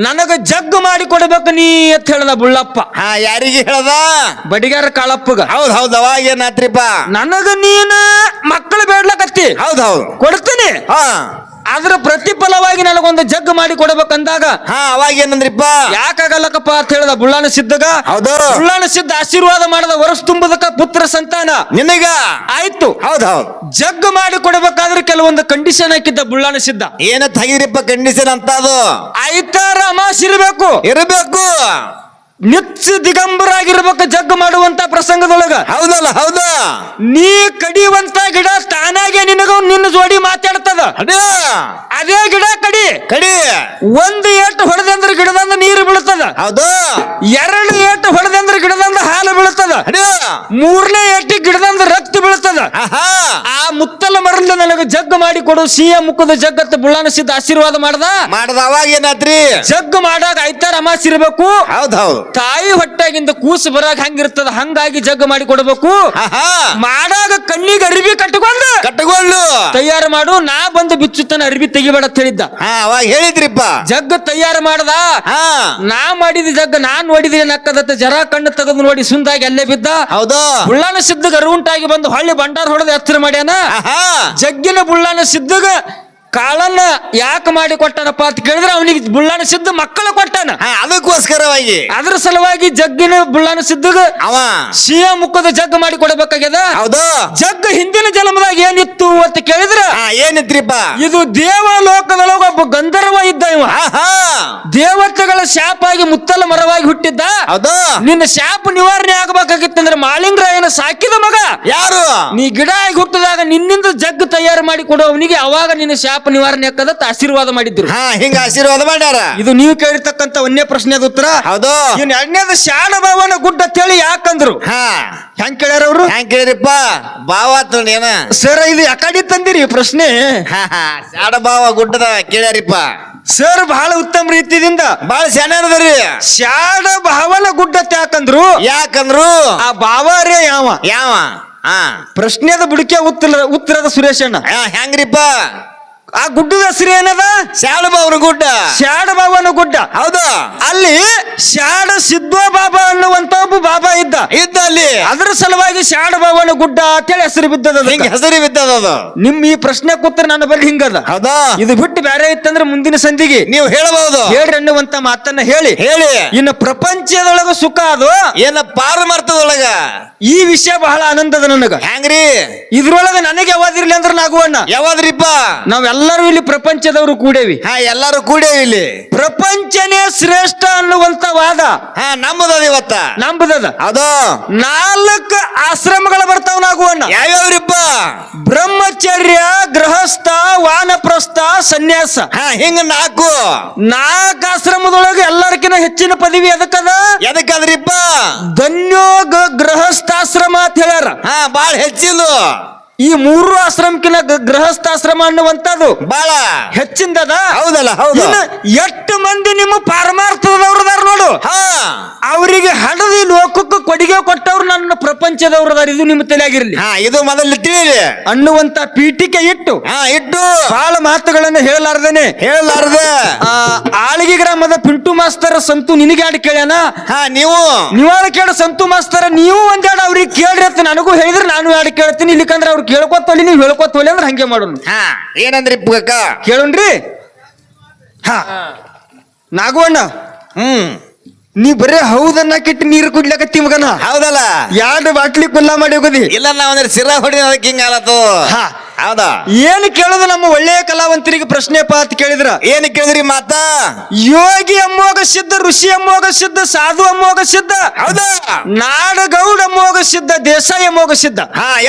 ನನಗ ಜಗ್ಗು ಮಾಡಿ ಕೊಡ್ಬೇಕು ನೀ ಅಂತ ಹೇಳ್ದ ಬುಳ್ಳಪ್ಪ. ಯಾರಿಗೆ ಹೇಳ್ದ? ಬಡಿಗಾರ ಕಾಳಪ್ಪಗ. ಹೌದು. ಅವಾಗ ಏನಾತ್ರಿಪ್ಪ? ನನಗ ನೀನು ಮಕ್ಕಳು ಬೇಡ್ಲಕತ್ತಿ. ಹೌದು. ಕೊಡ್ತೀನಿ. ಅದ್ರ ಪ್ರತಿಫಲವಾಗಿ ನನಗೊಂದು ಜಗ್ಗು ಮಾಡಿ ಕೊಡ್ಬೇಕಂದಾಗ ಅವಾಗ ಏನಂದ್ರಿಪ್ಪ? ಯಾಕಾಗಲ್ಲಕಪ್ಪ ಅಂತ ಹೇಳ್ದ ಬುಳ್ಳಾನ ಸಿದ್ಧಗ. ಹೌದು. ಬುಳ್ಳಾನ ಸಿದ್ಧ ಆಶೀರ್ವಾದ ಮಾಡದ ವರ್ಷ ತುಂಬದಕ್ಕ ಪುತ್ರ ಸಂತಾನ ನಿನಗ ಆಯ್ತು. ಹೌದು. ಜಗ್ಗು ಮಾಡಿ ಕೊಡ್ಬೇಕಾದ್ರೆ ಕೆಲವೊಂದು ಕಂಡೀಷನ್ ಹಾಕಿದ್ದ ಬುಳ್ಳಾನ ಸಿದ್ಧ. ಏನಂತ ಹಾಗಿದ್ರಿಪ್ಪ ಕಂಡೀಷನ್ ಅಂತ? ಅದು ಐತಾರ ಅಮಾವಾಸ್ಯೆ ಇರಬೇಕು, ನಿತ್ಯ ದಿಗಂಬರಾಗಿರ್ಬೇಕು ಜಗ್ಗು ಮಾಡುವಂತ ಪ್ರಸಂಗದೊಳಗ. ಹೌದು. ನೀ ಕಡಿಯುವಂತ ಗಿಡ ತಾನಾಗೆ ನಿನ್ನ ಜೋಡಿ ಮಾತಾಡ್ತದ. ಅದೇ ಗಿಡ ಕಡಿ 1 ಏಟು ಹೊಡೆದಂದ್ರೆ ಗಿಡದಂದ ನೀರು ಬೀಳ್ತದ. ಹೌದು. 2 ಏಟು ಹೊಡೆದಂದ್ರೆ ಗಿಡದಂದ ಹಾಲು ಬೀಳ್ತದ. 3ನೇ ಏಟಿ ಗಿಡದಂದ ರಕ್ತ ಬೀಳ್ತದ. ಆ ಮುತ್ತಲ ಮರದಿಂದ ನನಗ ಜಗ್ ಮಾಡಿ ಕೊಡು ಸಿಎ ಮುಖದ ಜಗ್ಗತ್ತ ಬುಳ್ಳಾನ ಸಿದ್ಧ ಆಶೀರ್ವಾದ ಮಾಡ್ದ ಅವಾಗ ಏನಾತ್ರಿ ಜಗ್ ಮಾಡಾಗ ಐತಾರ ಅಮಾಸ್ ಇರ್ಬೇಕು ಹೌದೌದು ತಾಯಿ ಹೊಟ್ಟಾಗಿಂದ ಕೂಸು ಬರಾಗ ಹಂಗಿರ್ತದ ಹಂಗಾಗಿ ಜಗ್ ಮಾಡಿ ಕೊಡ್ಬೇಕು ಮಾಡಾಗ ಕಣ್ಣಿಗೆ ಅರಿವಿ ಕಟ್ಟುಕೊಳ್ಳು ತಯಾರು ಮಾಡು ನಾ ಬಂದು ಬಿಚ್ಚುತ್ತಾನ ಅರಿವಿ ತೆಗಿಬೇಡ ಅಂತ ಹೇಳಿದ್ದ ಅವಾಗ ಹೇಳಿದ್ರಿಪ್ಪ ಜಗ್ ತಯಾರು ಮಾಡ್ದ ನಾ ಮಾಡಿದ ಜಗ್ ನಾನ್ ನೋಡಿದ್ರೆ ನಕ್ಕದತ್ತ ಜರ ಕಣ್ಣು ತೆಗೆದು ನೋಡಿ ಸುಂದಾಗಿ ಅಲ್ಲೇ ಬಿದ್ದ ಹೌದು ಬುಳ್ಳಾನ ಸಿದ್ಧಗ ಅರುಂಟಾಗಿ ಬಂದು ಹೊಳ್ಳಿ ಬಂಡಾರ ಹೊಡೆದ ಎಚ್ಚರ ಮಾಡ್ಯಾನ ಜಗ್ಗಿನ ಬುಳ್ಳಾನ ಸಿದ್ಧಗ ಕಾಳನ್ನ ಯಾಕೆ ಮಾಡಿ ಕೊಟ್ಟಾನಪ್ಪ ಅಂತ ಕೇಳಿದ್ರೆ ಅವನಿಗೆ ಬುಳ್ಳಾನ ಸಿದ್ಧ ಮಕ್ಕಳು ಕೊಟ್ಟಾನ ಅದಕ್ಕೋಸ್ಕರವಾಗಿ ಅದ್ರ ಸಲುವಾಗಿ ಜಗ್ಗಿನ ಬುಳ್ಳಾನ ಸಿದ್ಧಗ ಅವ ಸಿಎಂ ಮುಖದ ಜಗ್ ಮಾಡಿ ಕೊಡಬೇಕಾಗ್ಯದ ಹೌದು ಜಗ್ ಹಿಂದಿನ ಜನ್ಮದಾಗ ಏನಿತ್ತು ಅಂತ ಕೇಳಿದ್ರ ಏನಿತ್ರಿಪ್ಪ ಇದು ದೇವಲೋಕದೊಳಗ ಒಬ್ಬ ಗಂಧರ್ವ ಇದ್ದ ಇವ ದೇವತೆಗಳ ಶಾಪ ಆಗಿ ಮುತ್ತಲ ಮರವಾಗಿ ಹುಟ್ಟಿದ್ದ ಹೌದು ನಿನ್ನ ಶಾಪ ನಿವಾರಣೆ ಆಗಬೇಕಾಗಿತ್ತಂದ್ರೆ ಮಾಲಿಂಗರಾಯನ ಸಾಕಿದ ಮಗ ಯಾರು ನೀ ಗಿಡ ಆಗಿ ಹುಟ್ಟಿದಾಗ ನಿನ್ನಿಂದ ಜಗ್ ತಯಾರು ಮಾಡಿ ಕೊಡು ಅವನಿಗೆ ಅವಾಗ ನಿನ್ನ ಶಾಪ ನಿವಾರಣೆ ಆಕದತ್ತ ಆಶೀರ್ವಾದ ಮಾಡಿದ್ರು ಹಿಂಗ ಆಶೀರ್ವಾದ ಮಾಡ್ಯಾರ ಇದು ನೀವು ಕೇಳಿರ್ತಕ್ಕಂತ ಒಂದೇ ಪ್ರಶ್ನೆದ ಉತ್ತರ ಹೌದು ಇನ್ ಎರಡನೇದು ಶಾಣಭಾವನ ಗುಡ್ಡ ಅಂತೇಳಿ ಯಾಕಂದ್ರು ಹೆಂಗ್ ಕೇಳ್ಯಾರ ಅವ್ರು ಹೆಂಗ್ ಕೇಳಿರಿಪ್ಪ ಬಾವ ಏನ ಸರ್ ಇದು ಯಾಕಡಿ ತಂದಿರಿ ಪ್ರಶ್ನೆ ಶಾಡಭಾವ ಗುಡ್ಡದ ಕೇಳ್ಯಾರಿಪ್ಪ ಸರ್ ಬಹಳ ಉತ್ತಮ ರೀತಿಯಿಂದ ಬಹಳ ಶಾಣರದ್ರಿ ಶಾಡ ಭಾವನ ಗುಡ್ಡ ಯಾಕಂದ್ರು ಆ ಬಾವಾರೇ ಯಾವ ಪ್ರಶ್ನೆದ ಬುಡಕೆ ಉತ್ತರದ ಸುರೇಶಣ್ಣ ಹೆಂಗ್ರಿಪ್ಪ ಆ ಗುಡ್ಡದ ಹೆಸರು ಏನದ ಶಾಡಭಾವನ ಗುಡ್ಡ ಶಾಡಭಾವನ ಗುಡ್ಡ ಹೌದು ಅಲ್ಲಿ ಶಾಡ ಸಿದ್ಧ ಬಾಬಾ ಅನ್ನುವಂತ ಒಬ್ಬ ಬಾಬಾ ಇದ್ದ ಅಲ್ಲಿ ಅದರ ಸಲುವಾಗಿ ಶಾಡಭಾವನ ಗುಡ್ಡ ಅಂತೇಳಿ ಹೆಸರು ಬಿದ್ದದ ಹೆಸರು ಬಿದ್ದದ ನಿಮ್ ಈ ಪ್ರಶ್ನೆ ಕೂತ್ರ ನನ್ನ ಬಳಿ ಹಿಂಗದ ಹೌದಾ ಇದು ಬಿಟ್ಟು ಬೇರೆ ಇತ್ತಂದ್ರೆ ಮುಂದಿನ ಸಂಧಿಗೆ ನೀವು ಹೇಳಬಹುದು ಹೇಳ್ರಿ ಅನ್ನುವಂತ ಮಾತನ್ನ ಹೇಳಿ ಇನ್ನು ಪ್ರಪಂಚದೊಳಗ ಸುಖ ಅದು ಏನ ಪಾರಮಾರ್ಥದೊಳಗ ಈ ವಿಷಯ ಬಹಳ ಆನಂದದ ನನಗ ಹೆಂಗ್ರಿ ಇದ್ರೊಳಗ ನನಗೆ ಯಾವಾದಿರ್ಲಿ ಅಂದ್ರೆ ನಾಗುವಣ್ಣ ಯಾವಾದ್ರಿಪ್ಪ ನಾವೆಲ್ಲರೂ ಇಲ್ಲಿ ಪ್ರಪಂಚದವರು ಕೂಡೇವಿ ಎಲ್ಲರೂ ಕೂಡೇವಿ ಇಲ್ಲಿ ಪ್ರಪಂಚನೇ ಶ್ರೇಷ್ಠ ಅನ್ನುವಂತ ವಾದ ನಮ್ಮದದ ಇವತ್ತ ನಂಬುದದ ಅದು 4 ಆಶ್ರಮಗಳು ಬರ್ತಾವ ನಾಗುವಣ್ಣ ಯಾವ್ಯಾವ್ರಿಪ್ಪ ಬ್ರಹ್ಮಚರ್ಯ ಗೃಹಸ್ಥ ವಾನಪ್ರಸ್ಥ ಸನ್ಯಾಸ ಹಿಂಗ 4 ಆಶ್ರಮದೊಳಗೆ ಎಲ್ಲರಿಗಿನ ಹೆಚ್ಚಿನ ಪದವಿ ಎದಕ್ಕದ್ರಿಪ್ಪ ಧನ್ಯೋಗ ಗೃಹಸ್ಥಾಶ್ರಮ ಅಂತ ಹೇಳ್ಯಾರ ಬಾಳ ಹೆಚ್ಚಿಂದು ಈ 3 ಆಶ್ರಮಕ್ಕಿನ ಗೃಹಸ್ಥಾಶ್ರಮ ಅನ್ನುವಂಥದ್ದು ಬಾಳ ಹೆಚ್ಚಿಂದದ ಹೌದಲ್ಲ ಹೌದು 8 ಮಂದಿ ನಿಮ್ಮ ಪಾರಮಾರ್ಥದವ್ರದಾರ ನೋಡು ಅವರಿಗೆ ಹಡದಿ ಲೋಕಕ್ಕೆ ಕೊಡುಗೆ ಕೊಟ್ಟವ್ರು ನನ್ನ ಪ್ರಪಂಚದವ್ರದಾರ ಇದು ನಿಮ್ಮ ತಲೆಯಾಗಿರ್ಲಿ ಇದು ಮೊದಲು ತಿಳಿಯಲಿ ಅನ್ನುವಂತ ಪೀಠಿಕೆ ಇಟ್ಟು ಬಹಳ ಮಾತುಗಳನ್ನು ಹೇಳಲಾರ್ದೇನೆ ಆಳಿಗೆ ಗ್ರಾಮದ ಪಿಂಟು ಮಾಸ್ತರ್ ಸಂತು ನಿನಗೆ ಆಡಿ ಕೇಳ್ಯಾನ ನೀವಾಳ ಕೇಳ ಸಂತು ಮಾಸ್ತರ ನೀವು ಒಂದೆರಡು ಅವ್ರಿಗೆ ಕೇಳ್ರಿ ಅಂತ ನನಗೂ ಹೇಳಿದ್ರೆ ನಾನು ಆಡಿ ಕೇಳ್ತೀನಿ ಇಲ್ಲಿಕಂದ್ರೆ ಅವ್ರು ಕೇಳ್ಕೊತೋಲಿ ನೀವು ಹೇಳ್ಕೊತೋಲಿ ಅಂದ್ರೆ ಹಂಗೆ ಮಾಡೋಣ ಏನಂದ್ರಿ ಕೇಳೋಣ್ರಿ ನಾಗವಣ್ಣ ನೀ ಬರೇ ಹೌದನ್ನ ಕೆಟ್ಟಿ ನೀರು ಕುಡ್ಲಕತ್ತಿ ಮಗನ ಹೌದಲ್ಲ 2 ಬಾಟ್ಲಿ ಕುಲ್ಲಾ ಮಾಡಿ ಹೋಗೋದಿ ಇಲ್ಲ ನಾವ್ ಸಿರ ಹೊಡಿ ಅದಕ್ಕೆ ಹಿಂಗ ಆಲತ್ತು ಹೌದಾ ಏನು ಕೇಳೋದು ನಮ್ಮ ಒಳ್ಳೆಯ ಕಲಾವಂತರಿಗೆ ಪ್ರಶ್ನೆ ಅಂತ ಕೇಳಿದ್ರ ಏನು ಕೇಳಿದ್ರಿ ಮಾತ ಯೋಗಿ ಅಮ್ಮೋಗ ಸಿದ್ಧ ಋಷಿ ಅಮ್ಮೋಗ ಸಿದ್ಧ ಸಾಧು ಅಮ್ಮೋಗ ಸಿದ್ಧ ಹೌದಾ ನಾಡಗೌಡ ಅಮ್ಮೋಗ ಸಿದ್ಧ ದೇಸಾಯಿ ಅಮ್ಮೋಗ ಸಿದ್ಧ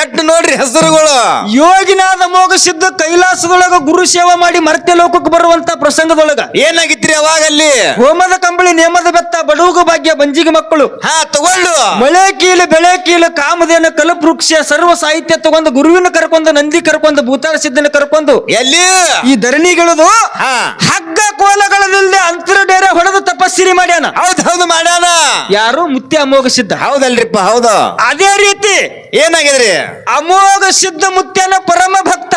ಎಟ್ಟು ನೋಡ್ರಿ ಹೆಸರುಗಳು ಯೋಗಿನಾಥ ಅಮ್ಮೋಗ ಸಿದ್ಧ ಕೈಲಾಸದೊಳಗ ಗುರು ಸೇವೆ ಮಾಡಿ ಮರ್ತ್ಯ ಲೋಕಕ್ಕೆ ಬರುವಂತ ಪ್ರಸಂಗದೊಳಗ ಏನಾಗಿತ್ರಿ ಅವಾಗ ಅಲ್ಲಿ ಹೋಮದ ಕಂಬಳಿ ನೇಮದ ಬೆತ್ತ ಬಡವುಗ ಭಾಗ್ಯ ಬಂಜಿಗೆ ಮಕ್ಕಳು ತಗೊಂಡು ಮಳೆ ಕೀಲು ಬೆಳೆ ಕೀಲು ಕಾಮಧೇನ ಕಲಪವೃಕ್ಷ ಸರ್ವ ಸಾಹಿತ್ಯ ತಗೊಂಡು ಗುರುವಿನ ಕರ್ಕೊಂಡು ನಂದಿ ಕರ್ಕೊಂಡು ಭೂತಾಳ ಸಿದ್ಧನ ಕರ್ಕೊಂಡು ಎಲ್ಲಿ ಈ ಧರಣಿಗಳದು ಹಗ್ಗ ಕೋಲಗಳಲ್ಲಿಲ್ಲದೆ ಅಂತರ ಡೇರೆ ಹೊಡೆದು ತಪಸ್ಸಿರಿ ಮಾಡ್ಯಾನ ಹೌದು ಮಾಡ್ಯಾನ ಯಾರು ಮುತ್ಯ ಅಮೋಘ ಸಿದ್ಧ ಹೌದಲ್ರಿಪ್ಪ ಹೌದು ಅದೇ ರೀತಿ ಏನಾಗಿದ್ರಿ ಅಮೋಘ ಸಿದ್ಧ ಮುತ್ಯನ ಪರಮ ಭಕ್ತ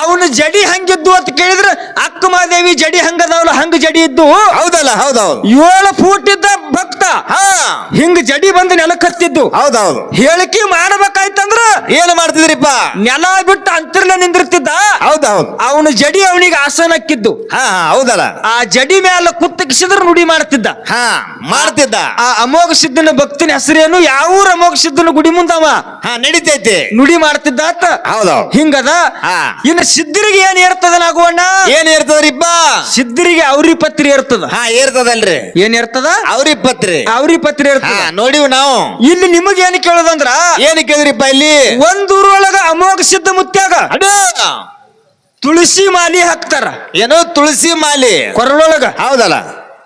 ಅವನು ಜಡಿ ಹಂಗಿದ್ದು ಅಂತ ಕೇಳಿದ್ರೆ ಅಕ್ಕಮಾದೇವಿ ಜಡಿ ಹಂಗದವಲ್ಲ ಹಂಗ ಜಡಿ ಇದ್ದು ಹೌದಲ್ಲ ಹೌದೌದು 7 ಫೂಟ್ ಇದ್ದ ಭಕ್ತ ಹಿಂಗ ಜಡಿ ಬಂದು ನೆಲಕ್ಕೆ ಹತ್ತಿದ್ದು ಹೌದೌದು ಹೇಳಿಕೆ ಮಾಡ್ಬೇಕಾಯ್ತಂದ್ರ ಏನು ಮಾಡ್ತಿದ್ರಿಪ್ಪ ನೆಲ ಬಿಟ್ಟು ಅಂತರ್ಲ ನಿಂದಿರ್ತಿದ್ದ ಹೌದೌದು ಅವನು ಜಡಿ ಅವನಿಗೆ ಆಸನಕ್ಕಿದ್ದು ಹೌದಲ್ಲ ಆ ಜಡಿ ಮೇಲೆ ಕುತ್ತಕಿಸಿದ್ರ ನುಡಿ ಮಾಡ್ತಿದ್ದ ಮಾಡ್ತಿದ್ದ ಆ ಅಮೋಘ ಸಿದ್ಧನ ಭಕ್ತಿನ ಹೆಸರೇನು ಯಾವ ಅಮೋಘ ಸಿದ್ಧನ ಗುಡಿ ಮುಂದವ ನಡೀತೈತಿ ನುಡಿ ಮಾಡ್ತಿದ್ದ ಹೌದೌದು ಹಿಂಗದ ಇನ್ನು ಸಿದ್ಧರಿಗೆ ಏನ್ ಇರ್ತದ ನಾಗುವಣ್ಣ ಏನ್ ಇರ್ತದ್ರಿಪ್ಪ ಸಿದ್ಧರಿಗೆ ಅವ್ರಿ ಪತ್ರಿ ಇರ್ತದ ಇರ್ತದಲ್ರಿ ಏನ್ ಇರ್ತದ ಅವ್ರಿ ಪತ್ರಿ ಇರ್ತದ ನೋಡಿವ್ ನಾವು ಇಲ್ಲಿ ನಿಮಗೆ ಏನ್ ಕೇಳೋದಂದ್ರ ಏನ್ ಕೇಳಿದ್ರಿಪ್ಪ ಇಲ್ಲಿ ಒಂದೂರೊಳಗ ಅಮೋಘ ಸಿದ್ಧ ಮುತ್ಯಾಗ ತುಳಸಿ ಮಾಲಿ ಹಾಕ್ತಾರ ಏನೋ ತುಳಸಿ ಮಾಲಿ ಕೊರಳೊಳಗ ಹೌದಲ್ಲ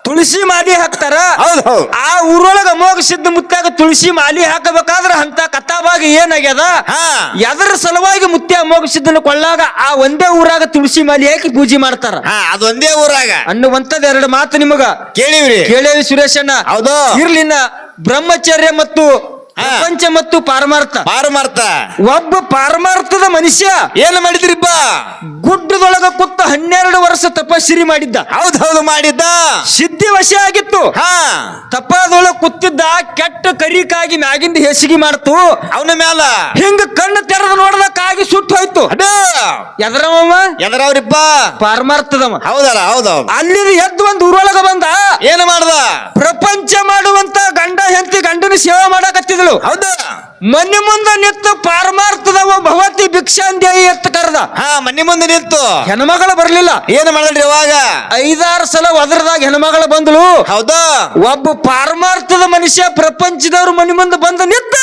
ತುಳಸಿ ಮಾಲಿ ಹಾಕ್ತಾರ. ಹೌದ್ ಹೌದ್ ಆ ಊರೊಳಗ ಅಮೋಘ ಸಿದ್ಧ ಮುತ್ಯಾಗ ತುಳಸಿ ಮಾಲಿ ಹಾಕಬೇಕಾದ್ರ ಅಂತ ಕಥಾವಾಗಿ ಏನಾಗ್ಯದ, ಹಾ ಎದರ ಸಲುವಾಗಿ ಮುತ್ಯ ಅಮೋಘ ಸಿದ್ಧನ ಕೊಳ್ಳಾಗ ಆ ಒಂದೇ ಊರಾಗ ತುಳಸಿ ಮಾಲಿ ಹಾಕಿ ಪೂಜೆ ಮಾಡ್ತಾರ ಹಾ ಅದೊಂದೇ ಊರಾಗ ಅನ್ನುವಂಥದ್ದು ಎರಡು ಮಾತು ನಿಮಗ ಕೇಳಿವ್ರಿ. ಕೇಳೇವಿ ಸುರೇಶಣ್ಣ. ಹೌದು ಇರ್ಲಿನ ಬ್ರಹ್ಮಚರ್ಯ ಮತ್ತು ಪ್ರಪಂಚ ಮತ್ತು ಪಾರಮಾರ್ಥ. ಪಾರಮಾರ್ಥ ಒಬ್ಬ ಪಾರಮಾರ್ಥದ ಮನುಷ್ಯ ಏನ್ ಮಾಡಿದ್ರಿಪ್ಪ? ಗುಡ್ಡದೊಳಗ ಕುತ್ತ 12 ವರ್ಷ ತಪಸ್ಸಿರಿ ಮಾಡಿದ್ದ. ಹೌದ್ ಹೌದು ಮಾಡಿದ್ದ. ಸಿದ್ಧಿ ವಶ ಆಗಿತ್ತು. ಹಾ ತಪದೊಳಗ ಕುತ್ತಿದ್ದ ಕೆಟ್ಟ ಕರಿಕಾಗಿ ಮ್ಯಾಗಿಂದ ಹೆಸಿಗೆ ಮಾಡ್ತು ಅವನ ಮ್ಯಾಲ ಹಿಂಗ ಕಣ್ಣು ತೆರೆದು ನೋಡ್ದಕ್ಕಾಗಿ ಸುಟ್ಟು ಹೋಯ್ತು. ಅಡ ಎದರವ ಎದರವ್ರಿಪ್ಪ? ಪಾರಮಾರ್ಥದವ. ಹೌದಲ್ಲ ಹೌದೌದು. ಅಲ್ಲಿ ಎದ್ದು ಒಂದು ಊರೊಳಗ ಬಂದ. ಏನ್ ಮಾಡ್ದ? ಪ್ರಪಂಚ ಮಾಡುವಂತ ಗಂಡ ಹೆಂಡತಿ ಗಂಡನ ಸೇವೆ ಮಾಡಕತ್ತಿದ್ಲು. ಹೌದು. ಮನೆ ಮುಂದೆ ನಿಂತು ಪಾರಮಾರ್ಥದವ ಭವತಿ ಭಿಕ್ಷಾಂದೇಯಿ ಎತ್ತ ಕರೆದ. ಹಾ ಮನೆ ಮುಂದೆ ನಿಂತು ಹೆಣ್ಮಗಳು ಬರ್ಲಿಲ್ಲ. ಏನ್ ಮಾಡಲ್ರಿ ಅವಾಗ? 5-6 ಸಲ ಒದರದಾಗ ಹೆಣ್ಮಗಳು ಬಂದಳು. ಹೌದು. ಒಬ್ಬ ಪಾರಮಾರ್ಥದ ಮನುಷ್ಯ ಪ್ರಪಂಚದವ್ರ ಮನೆ ಮುಂದೆ ಬಂದ ನಿಂತು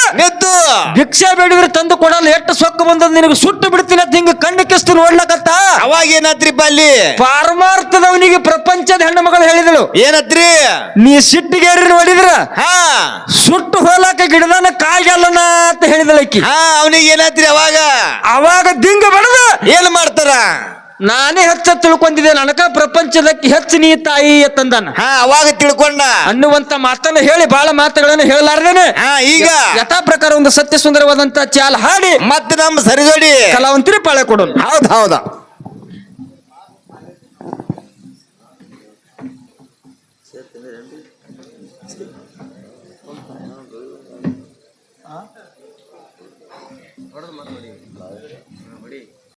ಭಿಕ್ಷಾ ಬೇಡಿದ್ರೆ ತಂದು ಕೊಡಲ್ಲ, ಎಷ್ಟು ಸೊಕ್ಕ ಬಂದದ ನಿನಗೆ ಸುಟ್ಟು ಬಿಡ್ತೀನಿ ಅಂತ ಹಿಂಗ ಕಣ್ಣು ಕಿಸ್ತು ನೋಡ್ಲಕತ್ತ. ಅವಾಗ ಏನತ್ರಿಪ್ಪ ಅಲ್ಲಿ? ಪಾರಮಾರ್ಥದವನಿಗೆ ಪ್ರಪಂಚದ ಹೆಣ್ಣು ಮಗಳು ಹೇಳಿದಳು, ಏನತ್ರಿ? ನೀ ಸಿಟ್ಟಿಗೇರಿ ನೋಡಿದ್ರ ಹಾ ಸುಟ್ಟು ಹೋಲಾಕ ಗಿಡದನ ಕಾಯಲ್ಲನ ಅಂತ ಹೇಳಿದಳಕಿ. ಹಾ ಅವನಿಗೆ ಏನತ್ರಿ ಅವಾಗ? ಅವಾಗ ದಿಂಗ ಬೆಳೆದ ಏನ್ ಮಾಡ್ತಾರ? ನಾನೇ ಹೆಚ್ಚ ತಿಳ್ಕೊಂಡಿದ್ದೆ, ನನಕ ಪ್ರಪಂಚದಕ್ಕೆ ಹೆಚ್ಚು ನೀ ತಾಯಿ ಎತ್ತಂದಾನ. ಹಾ ಅವಾಗ ತಿಳ್ಕೊಂಡ ಅನ್ನುವಂತ ಮಾತನ್ನ ಹೇಳಿ ಬಹಳ ಮಾತುಗಳನ್ನು ಹೇಳಲಾರ್ದೇನೆ ಹಾ ಈಗ ಯಥಾ ಪ್ರಕಾರ ಒಂದು ಸತ್ಯ ಸುಂದರವಾದಂತ ಚಾಲ್ ಹಾಡಿ ಮತ್ತೆ ನಮ್ಮ ಸರಿಜೋಡಿ ಕಲಾವಂತರಿ ಪಾಳೆ ಕೊಡೋಣ. ಹೌದ್ ಹೌದ.